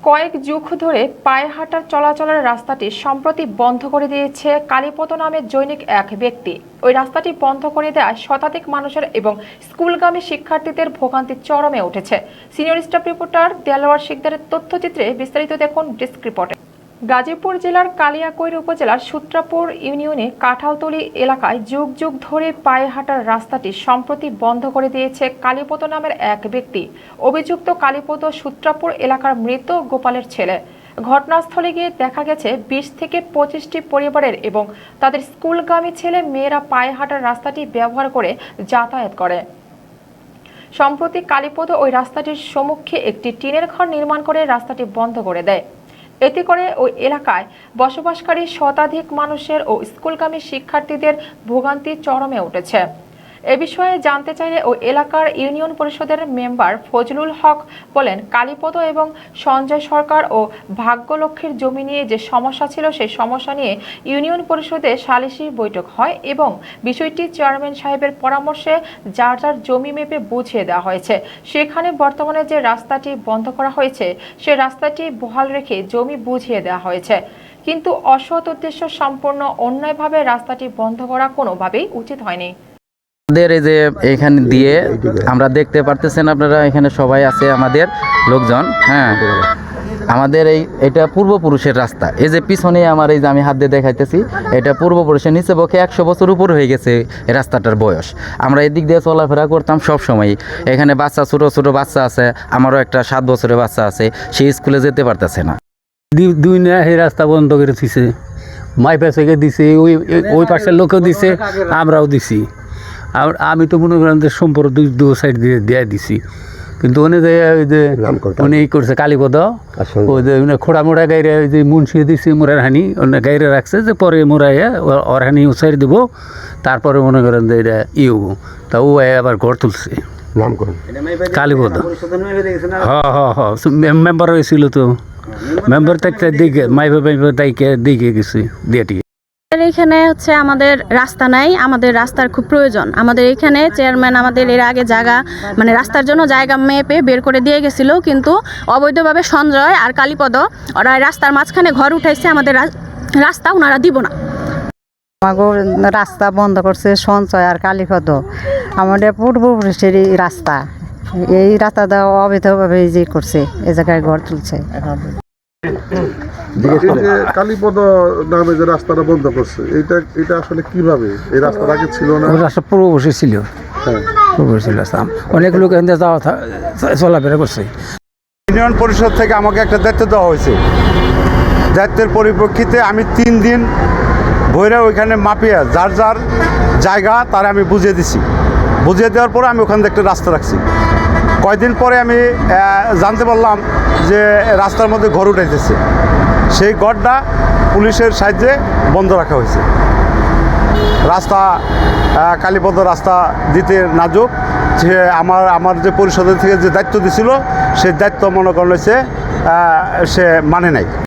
কয়েক যুগ ধরে পায়ে হাঁটার চলাচলের রাস্তাটি সম্প্রতি বন্ধ করে দিয়েছে কালীপদ নামের জনৈক এক ব্যক্তি। ওই রাস্তাটি বন্ধ করে দেওয়ায় শতাধিক মানুষের এবং স্কুলগামী শিক্ষার্থীদের ভোগান্তি চরমে উঠেছে। সিনিয়র স্টাফ রিপোর্টার দেলোয়ার শিকদারের তথ্যচিত্রে বিস্তারিত দেখুন ডেস্ক রিপোর্টে। গাজীপুর জেলার কালিয়াকৈর উপজেলার সূত্রাপুর ইউনিয়নে কাঁঠালতলী এলাকায় যুগ যুগ ধরে পায়ে হাঁটার রাস্তাটি সম্প্রতি বন্ধ করে দিয়েছে কালীপদ নামের এক ব্যক্তি। অভিযুক্ত কালীপদ সূত্রাপুর এলাকার মৃত গোপালের ছেলে। ঘটনাস্থলে গিয়ে দেখা গেছে 20 থেকে 25টি পরিবারের এবং তাদের স্কুলগামী ছেলে মেয়েরা পায়ে হাঁটার রাস্তাটি ব্যবহার করে যাতায়াত করে। সম্প্রতি কালীপদ ওই রাস্তাটির সম্মুখে একটি টিনের ঘর নির্মাণ করে রাস্তাটি বন্ধ করে দেয়। এতে করে ওই এলাকায় বসবাসকারী শতাধিক মানুষের ও স্কুলগামী শিক্ষার্থীদের ভোগান্তি চরমে উঠেছে। এ বিষয়ে জানতে চাইলে ওই এলাকার ইউনিয়ন পরিষদের মেম্বার ফজলুল হক বলেন, কালীপদ এবং সঞ্জয় সরকার ও ভাগ্যলক্ষ্মীর জমি নিয়ে যে সমস্যা ছিল সেই সমস্যা নিয়ে ইউনিয়ন পরিষদে সালিশি বৈঠক হয় এবং বিষয়টি চেয়ারম্যান সাহেবের পরামর্শে যার যার জমি মেপে বুঝিয়ে দেওয়া হয়েছে। সেখানে বর্তমানে যে রাস্তাটি বন্ধ করা হয়েছে সে রাস্তাটি বহাল রেখে জমি বুঝিয়ে দেওয়া হয়েছে, কিন্তু অসৎ উদ্দেশ্য সম্পন্ন অন্যায়ভাবে রাস্তাটি বন্ধ করা কোনোভাবেই উচিত হয়নি। আমাদের এই যে এখানে দিয়ে আমরা দেখতে পারতেছেন, আপনারা এখানে সবাই আছে আমাদের লোকজন। হ্যাঁ, আমাদের এটা পূর্বপুরুষের রাস্তা। এই যে পিছনে আমার এই যে আমি হাত দিয়ে দেখাইতেছি, এটা পূর্বপুরুষের নিচে পক্ষে 100 বছর উপর হয়ে গেছে এই রাস্তাটার বয়স। আমরা এদিক দিয়ে চলাফেরা করতাম সব সময়। এখানে বাচ্চা ছোটো ছোটো বাচ্চা আছে, আমারও একটা 7 বছরের বাচ্চা আছে, সে স্কুলে যেতে পারতেছে না। দুই না এই রাস্তা বন্ধ করে দিছে, মাইপা থেকে দিছে, ওই পাশের লোকেও দিছে, আমরাও দিছি। আর আমি তো মনে করেন যে সম্পর্ক দু সাইড দিয়ে দিয়ে দিছি, কিন্তু উনি যে ওই যে উনি করছে কালীপদ, ওই যে খোড়া মোড়া গাইরে ওই যে মুন্সিয়ে দিছি মোড়ার হানি অন্য গাইরে রাখছে, যে পরে মোড়াইয়া ওর হানি উচাই দেবো, তারপরে মনে করেন যে এটা হবো। তা ও আবার ঘর তুলছে কালীপদ। মেম্বার হয়েছিল তো, মেম্বার থাকতে দিকে মাইপা তাইকে দিকে গেছি দিয়ে। এখানে হচ্ছে আমাদের রাস্তা নাই, আমাদের রাস্তার খুব প্রয়োজন। আমাদের এখানে চেয়ারম্যান আমাদের এর আগে জায়গা মানে রাস্তার জন্য জায়গা মেপে বের করে দিয়ে গেছিল, কিন্তু অবৈধভাবে সঞ্জয় আর কালীপদ ওরা রাস্তার মাঝখানে ঘর উঠাইছে, আমাদের রাস্তা ওনারা দিব না। রাস্তা বন্ধ করছে সঞ্জয় আর কালীপদ, আমাদের পূর্বপুরুষের রাস্তা, এই রাস্তাটা অবৈধভাবে যে করছে, এ জায়গায় ঘর তুলছে। কালীপদ নামে যে রাস্তাটা বন্ধ করছে, এটা আসলে কিভাবে? এই রাস্তার আগে ছিল না? রাস্তা পূর্ববর্তী ছিল, পূর্ববর্তী রাস্তা অনেক লোক এখানে যাওয়া চলাফেরা করছে। ইউনিয়ন পরিষদ থেকে আমাকে একটা দায়িত্ব দেওয়া হয়েছে। দায়িত্বের পরিপ্রেক্ষিতে আমি 3 দিন ভৈরা ওইখানে মাপিয়া যার যার জায়গা তারা আমি বুঝিয়ে দিছি। বুঝিয়ে দেওয়ার পরে আমি ওখানে একটা রাস্তা রাখছি। কয়েকদিন পরে আমি জানতে পারলাম যে রাস্তার মধ্যে ঘর উঠাইতেছে। সেই ঘরটা পুলিশের সাহায্যে বন্ধ রাখা হয়েছে। রাস্তা কালীপদ রাস্তা দিতে নাজুক, সে আমার যে পরিষদের থেকে যে দায়িত্ব দিছিল সেই দায়িত্ব মনে করলে সে মানে নাই।